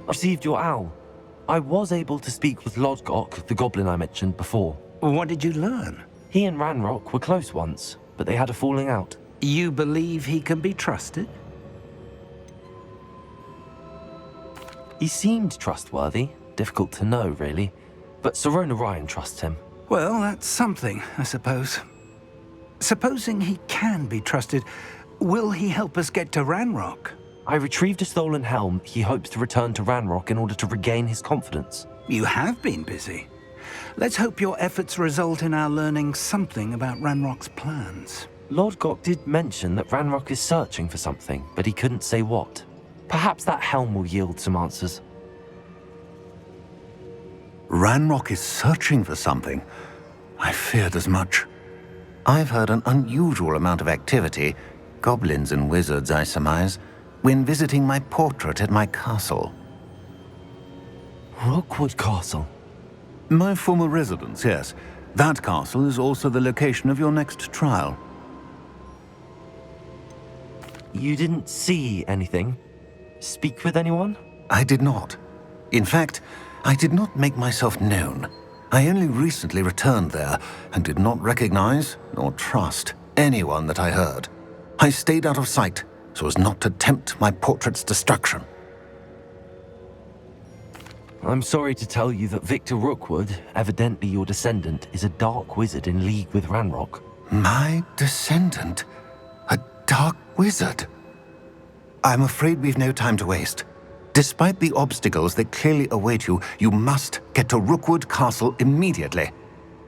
Received your owl. I was able to speak with Lodgok, the goblin I mentioned before. What did you learn? He and Ranrock were close once, but they had a falling out. You believe he can be trusted? He seemed trustworthy. Difficult to know, really. But Sirona Ryan trusts him. Well, that's something, I suppose. Supposing he can be trusted, will he help us get to Ranrock? I retrieved a stolen helm he hopes to return to Ranrock in order to regain his confidence. You have been busy. Let's hope your efforts result in our learning something about Ranrock's plans. Lodgok did mention that Ranrock is searching for something, but he couldn't say what. Perhaps that helm will yield some answers. Ranrock is searching for something. I feared as much. I've heard an unusual amount of activity, goblins and wizards, I surmise, when visiting my portrait at my castle. Rookwood Castle? My former residence, yes. That castle is also the location of your next trial. You didn't see anything? Speak with anyone? I did not. In fact, I did not make myself known. I only recently returned there and did not recognize nor trust anyone that I heard. I stayed out of sight so as not to tempt my portrait's destruction. I'm sorry to tell you that Victor Rookwood, evidently your descendant, is a dark wizard in league with Ranrock. My descendant? A dark wizard? I'm afraid we've no time to waste. Despite the obstacles that clearly await you, you must get to Rookwood Castle immediately.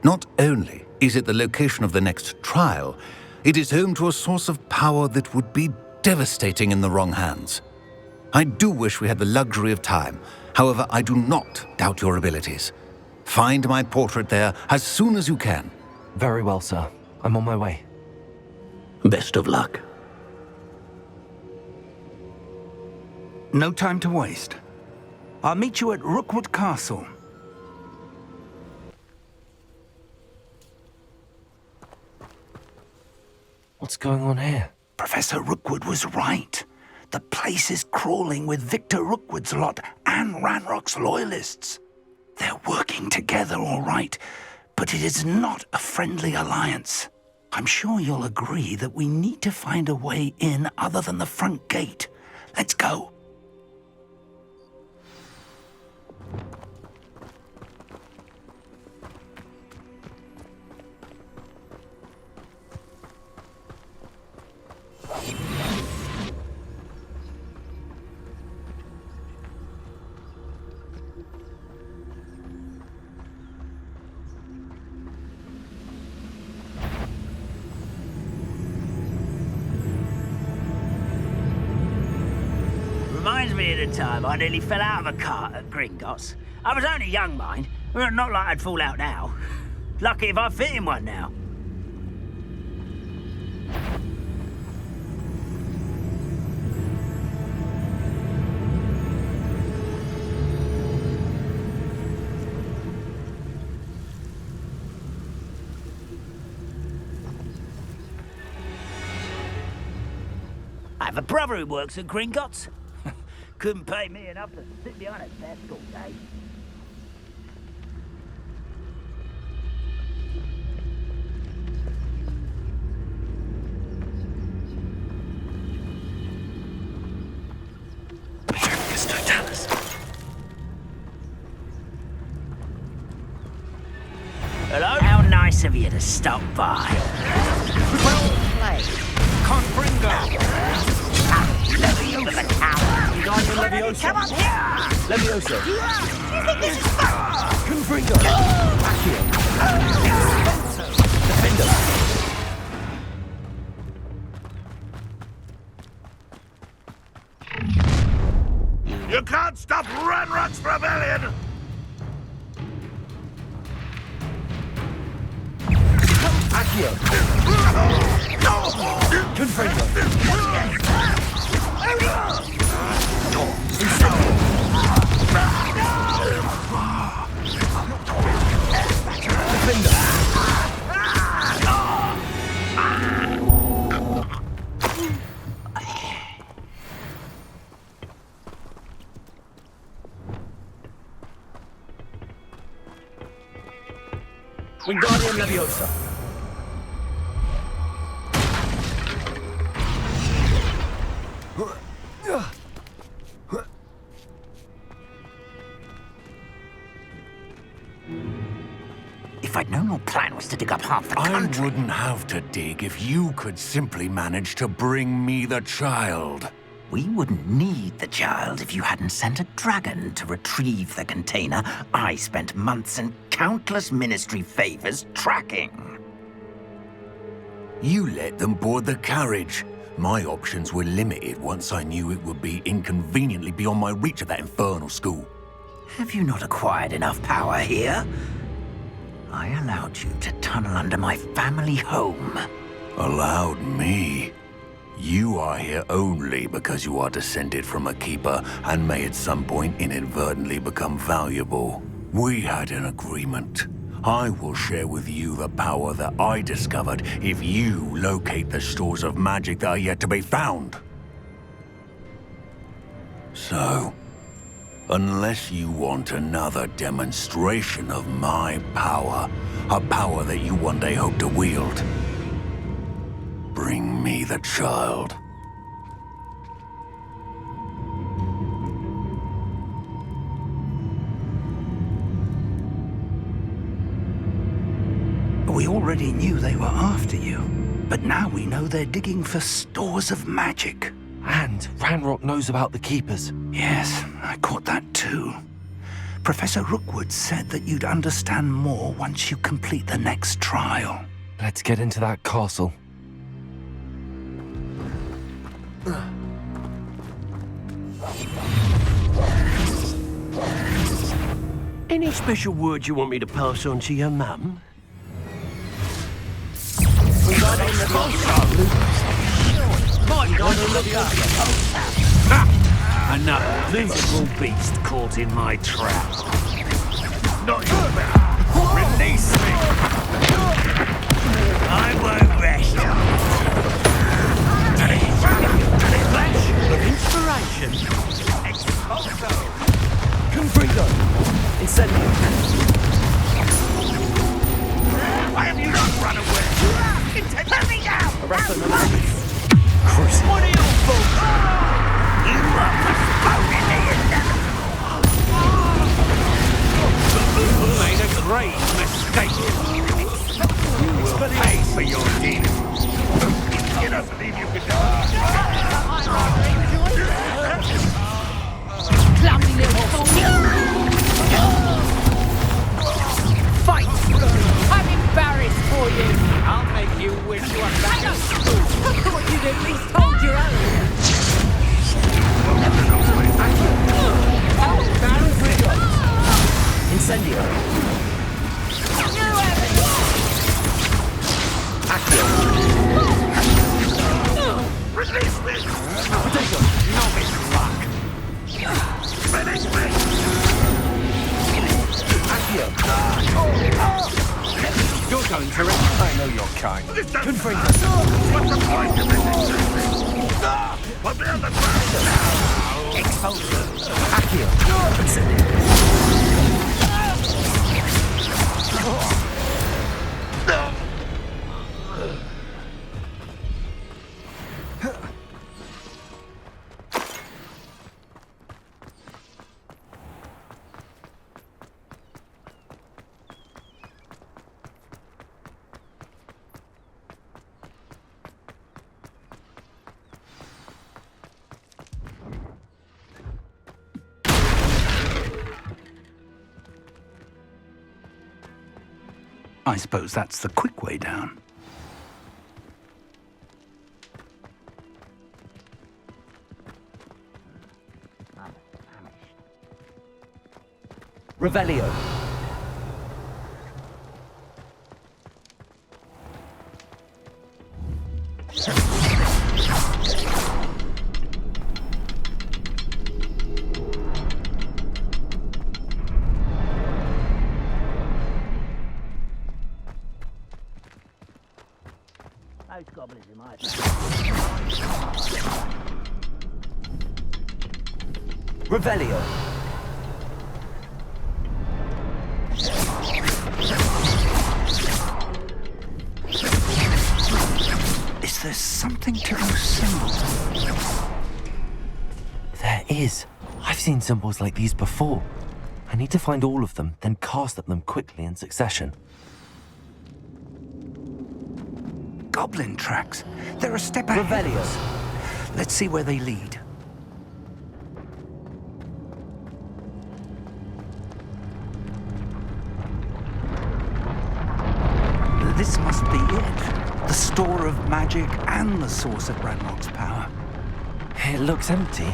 Not only is it the location of the next trial, it is home to a source of power that would be devastating in the wrong hands. I do wish we had the luxury of time. However, I do not doubt your abilities. Find my portrait there as soon as you can. Very well, sir. I'm on my way. Best of luck. No time to waste. I'll meet you at Rookwood Castle. What's going on here? Professor Rookwood was right. The place is crawling with Victor Rookwood's lot and Ranrock's loyalists. They're working together, all right, but it is not a friendly alliance. I'm sure you'll agree that we need to find a way in other than the front gate. Let's go. Reminds me of the time I nearly fell out of a cart at Gringotts. I was only young, mind. Not like I'd fall out now. Lucky if I fit in one now. I have a brother who works at Gringotts. Couldn't pay me enough to sit behind a desk all day. Hello? How nice of you to stop by. Well played. Confringo! Leviosa! The tower! You guys are Leviosa. Come on here! Leviosa. You think this is fun? Confringo. Accio. Defender. You can't stop Ranrock's rebellion! Accio. Confringo. Wingardium Leviosa. If I'd known your plan was to dig up half the I country... wouldn't have to dig if you could simply manage to bring me the child. We wouldn't need the child if you hadn't sent a dragon to retrieve the container I spent months and countless ministry favors tracking. You let them board the carriage. My options were limited once I knew it would be inconveniently beyond my reach at that infernal school. Have you not acquired enough power here? I allowed you to tunnel under my family home. Allowed me? You are here only because you are descended from a keeper and may at some point inadvertently become valuable. We had an agreement. I will share with you the power that I discovered if you locate the stores of magic that are yet to be found. So, unless you want another demonstration of my power, a power that you one day hope to wield, bring me the child. We already knew they were after you, but now we know they're digging for stores of magic. And Ranrock knows about the Keepers. Yes, I caught that too. Professor Rookwood said that you'd understand more once you complete the next trial. Let's get into that castle. Any special words you want me to pass on to your mum? Another visible beast caught in my trap. Not your man. Release me! I won't rest. Flash of inspiration. Confringo. Incendio. Why have you not run away? Let me down! Arrest the Nemesis. What are you for? You are postponing the inevitable. You made a great mistake. You will pay for your deeds. You don't believe you can do Clumsy little fool! Fight! I'm embarrassed for you! I'll make you wish you were back at school. I thought you'd at least hold your own! Incendio. You haven't! Release me! Potato. Novice luck! Finish me! Accio. You're going for it. I know your kind. Confringo. What's the point of this? Put me on the ground now! Expulsion. Accio. Incendio. I suppose that's the quick way down. Revelio. Those goblins in my Revelio. something to those symbols. There is. I've seen symbols like these before. I need to find all of them, then cast at them quickly in succession. Goblin tracks. They're a step ahead. Revelio. Let's see where they lead. This must be it. The store of magic and the source of Ranrock's power. It looks empty.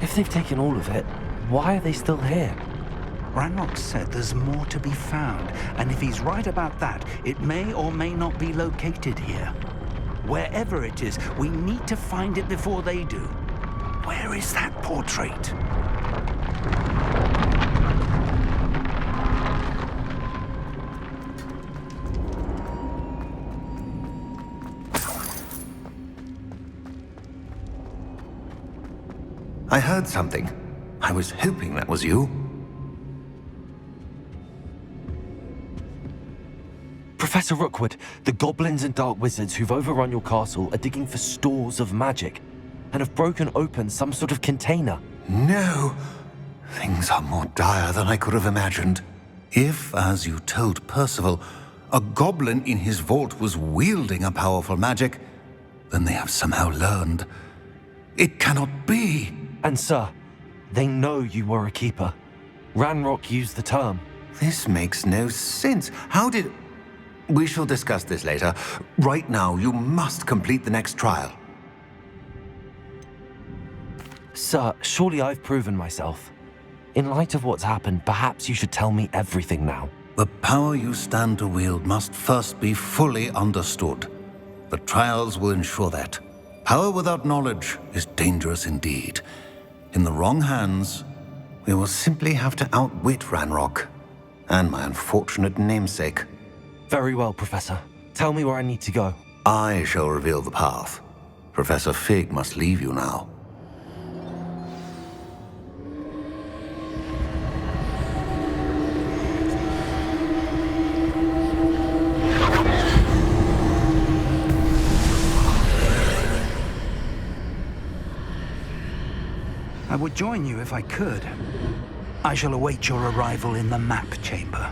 If they've taken all of it, why are they still here? Ranrock said there's more to be found, and if he's right about that, it may or may not be located here. Wherever it is, we need to find it before they do. Where is that portrait? I heard something. I was hoping that was you. Professor Rookwood, the goblins and dark wizards who've overrun your castle are digging for stores of magic and have broken open some sort of container. No. Things are more dire than I could have imagined. If, as you told Percival, a goblin in his vault was wielding a powerful magic, then they have somehow learned. It cannot be. And sir, they know you were a keeper. Ranrock used the term. This makes no sense. How did... We shall discuss this later. Right now, you must complete the next trial. Sir, surely I've proven myself. In light of what's happened, perhaps you should tell me everything now. The power you stand to wield must first be fully understood. The trials will ensure that. Power without knowledge is dangerous indeed. In the wrong hands, we will simply have to outwit Ranrock and my unfortunate namesake. Very well, Professor. Tell me where I need to go. I shall reveal the path. Professor Fig must leave you now. I would join you if I could. I shall await your arrival in the map chamber.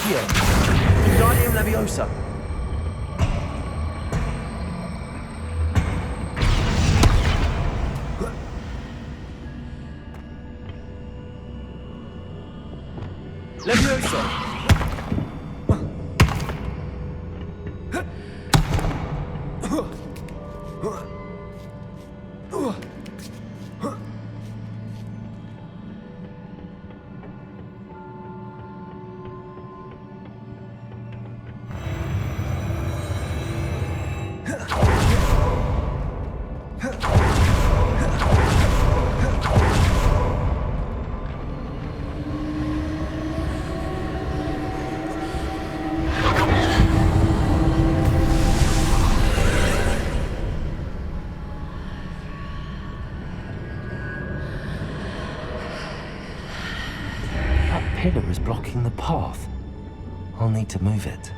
Wingardium Leviosa. Leviosa. Pillar is blocking the path. I'll need to move it.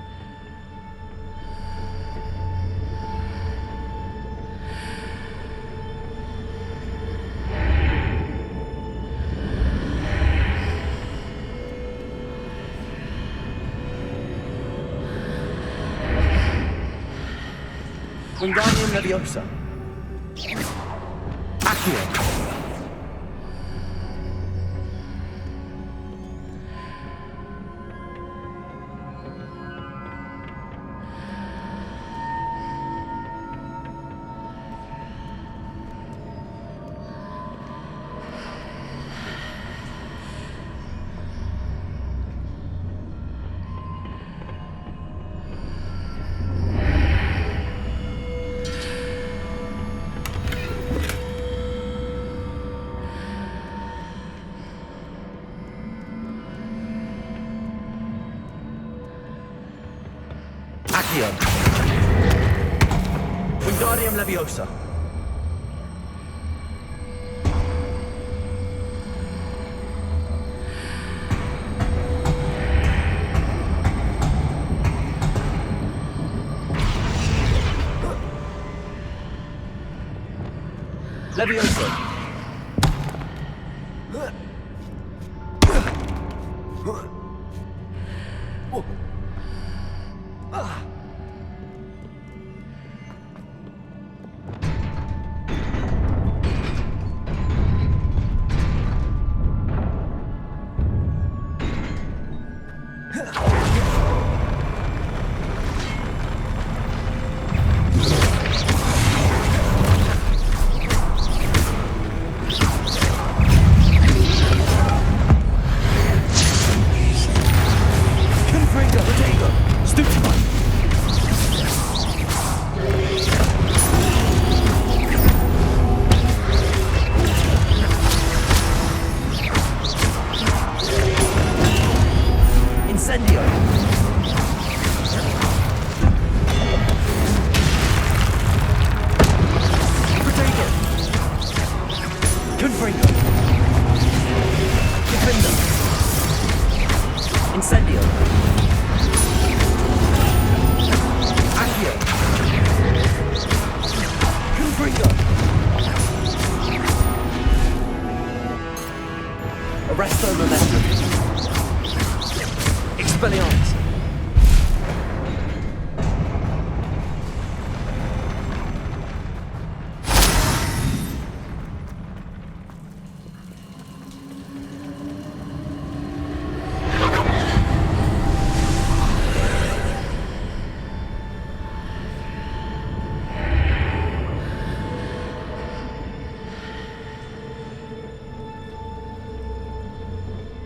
Wingardium Leviosa. Accio. Accio. Wingardium Leviosa. Leviosa. Incendio. Accio. Confringo. Arresto Momentum. Expelliarmus.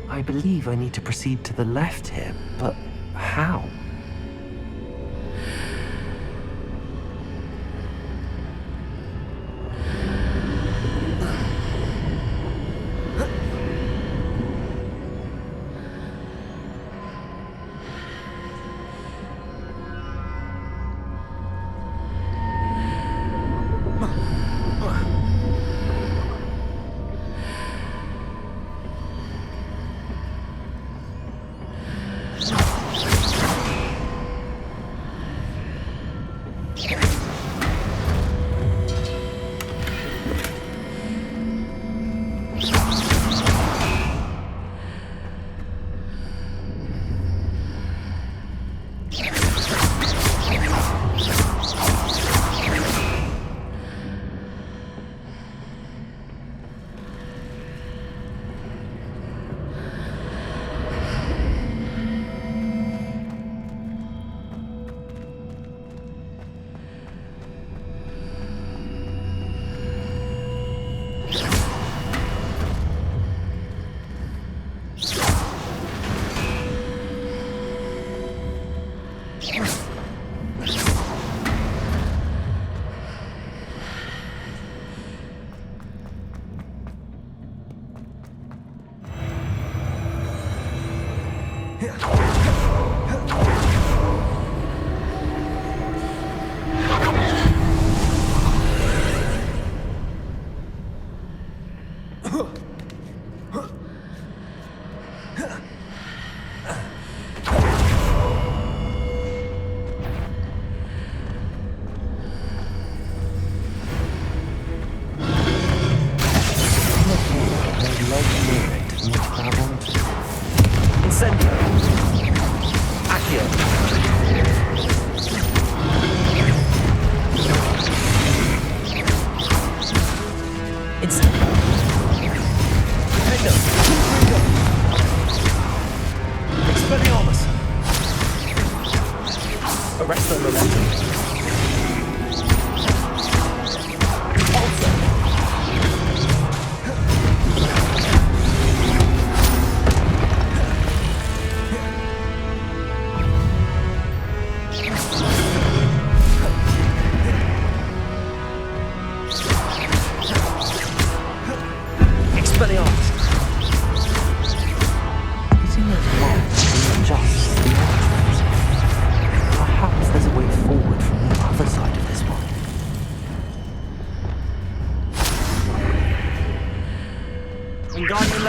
I believe I need to proceed to the left here, but how?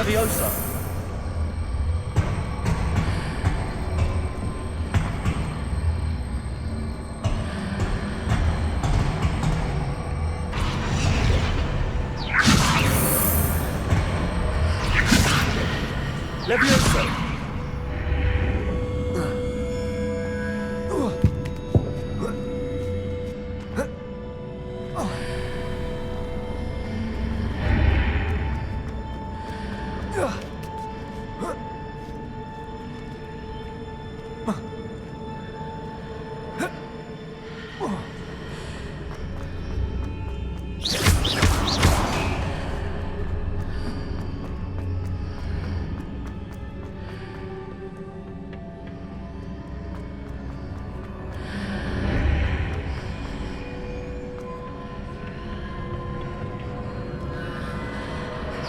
Leviosa! Leviosa!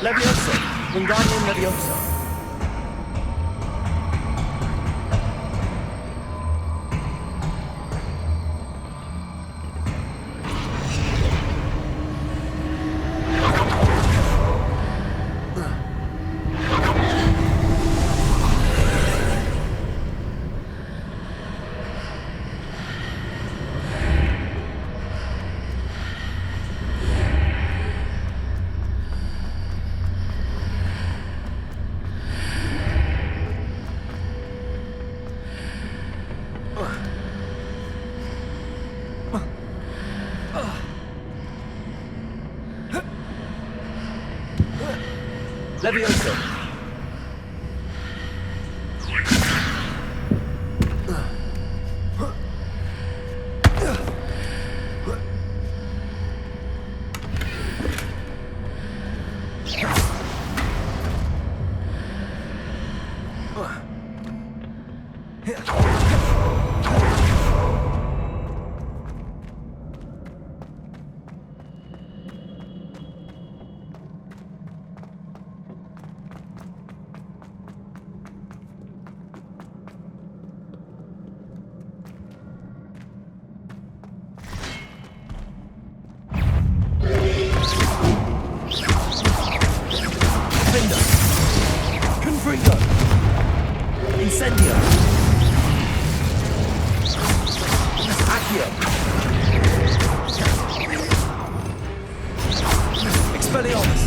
Leviosa! Wingardium Leviosa! Leviosa! Incendio! Accio! Expelliarmus!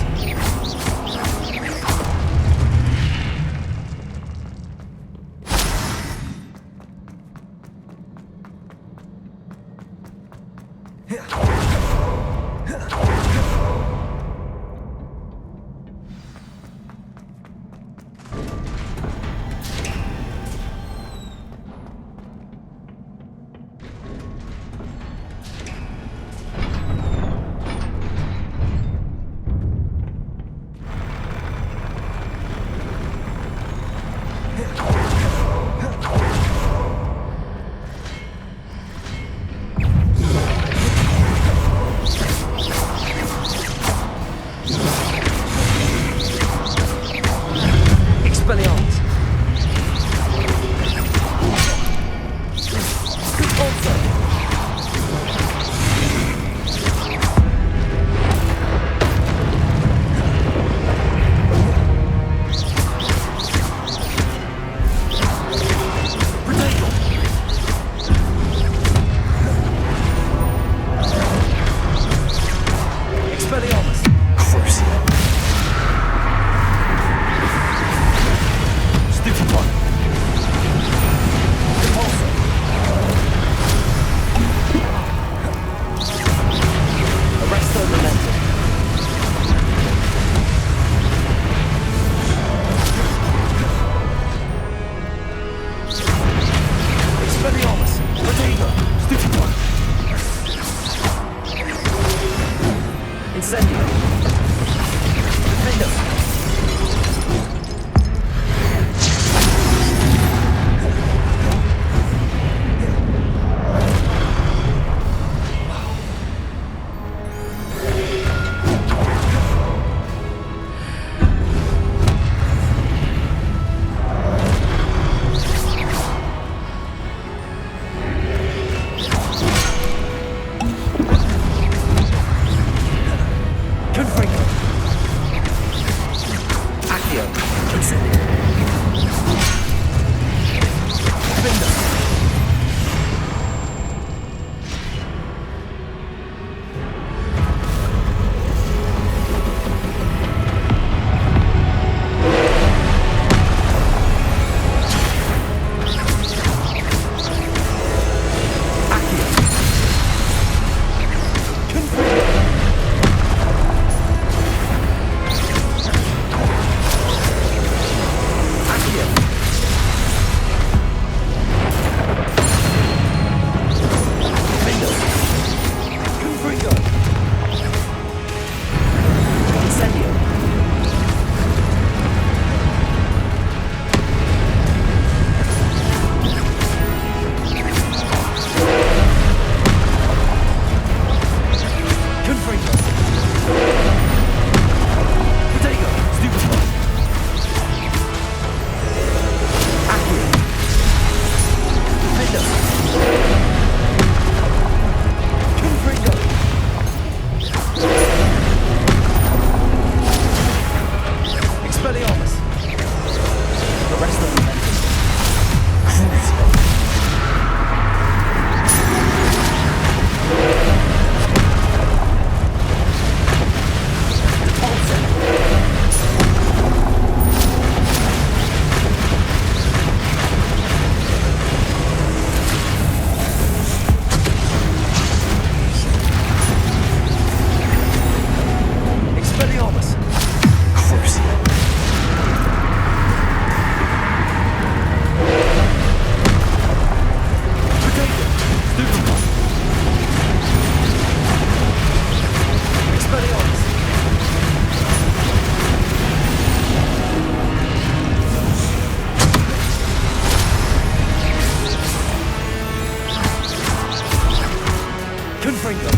Confringo.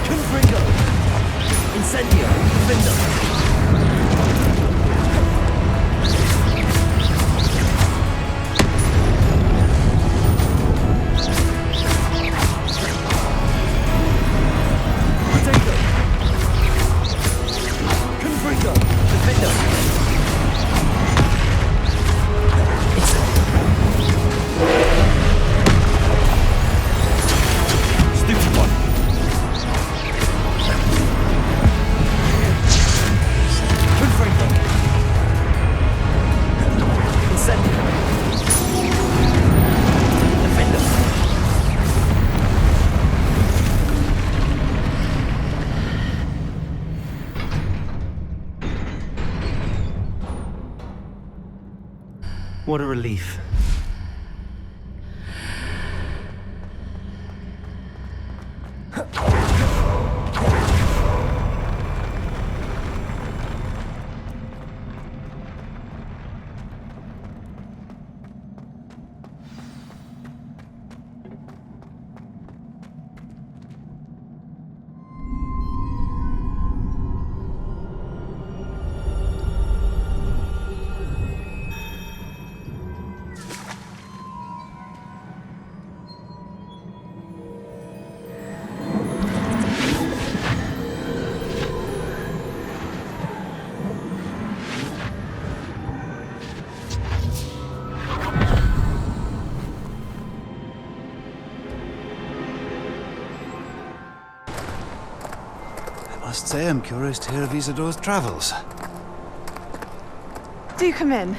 Confringo. Incendio. Defender. Potato. Confringo. Defender. Stupid one. Confringo. Incendio. Defender. What a relief. I must say I'm curious to hear of Isidore's travels. Do come in.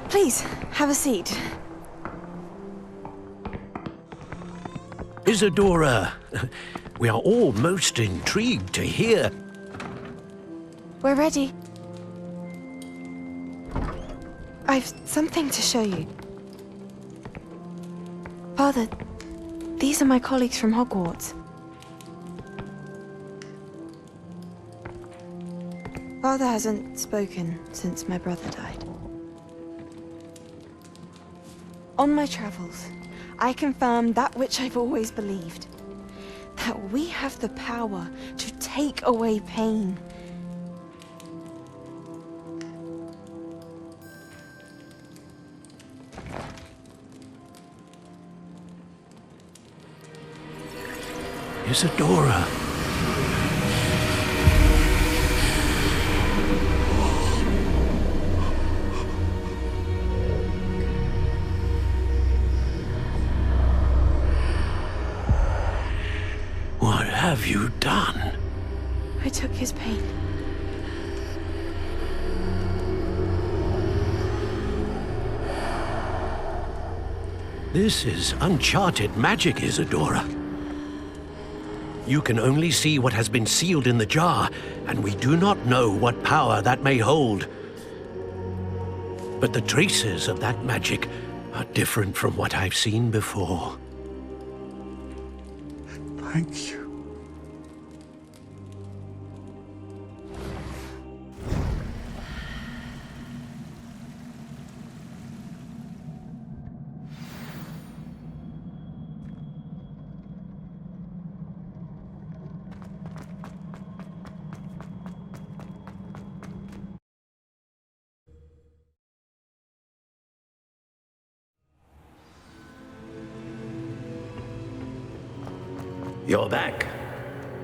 Please, have a seat. Isadora, we are all most intrigued to hear. We're ready. I've something to show you. Father, these are my colleagues from Hogwarts. Father hasn't spoken since my brother died. On my travels, I confirmed that which I've always believed. That we have the power to take away pain. Isadora. What have you done? I took his pain. This is uncharted magic, Isadora. You can only see what has been sealed in the jar, and we do not know what power that may hold. But the traces of that magic are different from what I've seen before. Thank you. You're back.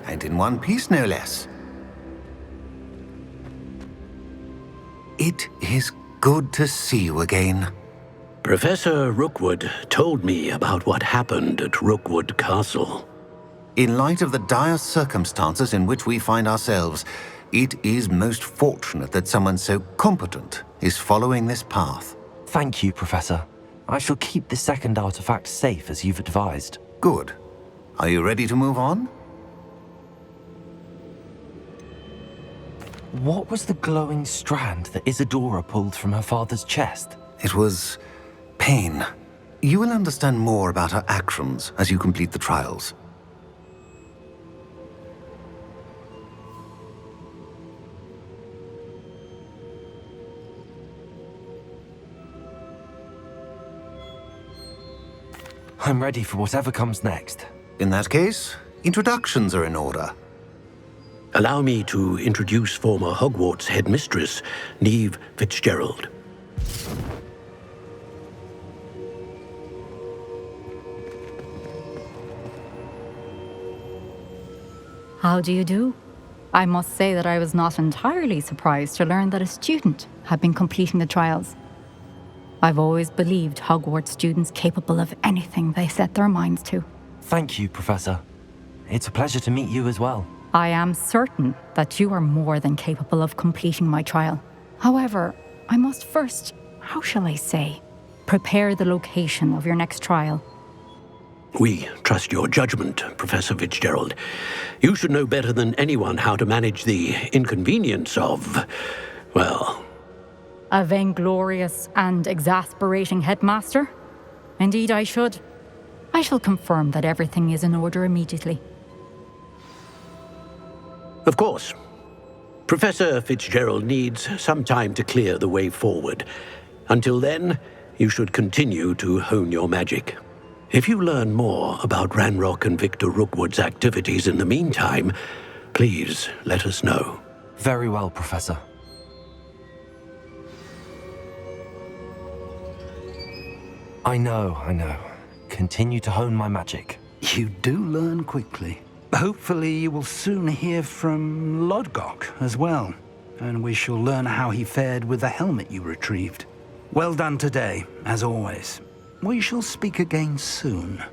And in one piece, no less. It is good to see you again. Professor Rookwood told me about what happened at Rookwood Castle. In light of the dire circumstances in which we find ourselves, it is most fortunate that someone so competent is following this path. Thank you, Professor. I shall keep the second artifact safe as you've advised. Good. Are you ready to move on? What was the glowing strand that Isadora pulled from her father's chest? It was pain. You will understand more about her actions as you complete the trials. I'm ready for whatever comes next. In that case, introductions are in order. Allow me to introduce former Hogwarts headmistress, Neve Fitzgerald. How do you do? I must say that I was not entirely surprised to learn that a student had been completing the trials. I've always believed Hogwarts students capable of anything they set their minds to. Thank you, Professor. It's a pleasure to meet you as well. I am certain that you are more than capable of completing my trial. However, I must first, how shall I say, prepare the location of your next trial. We trust your judgment, Professor Fitzgerald. You should know better than anyone how to manage the inconvenience of, well... A vainglorious and exasperating headmaster? Indeed I should. I shall confirm that everything is in order immediately. Of course. Professor Fitzgerald needs some time to clear the way forward. Until then, you should continue to hone your magic. If you learn more about Ranrock and Victor Rookwood's activities in the meantime, please let us know. Very well, Professor. I know. Continue to hone my magic. You do learn quickly. Hopefully you will soon hear from Lodgok as well, and we shall learn how he fared with the helmet you retrieved. Well done today, as always. We shall speak again soon.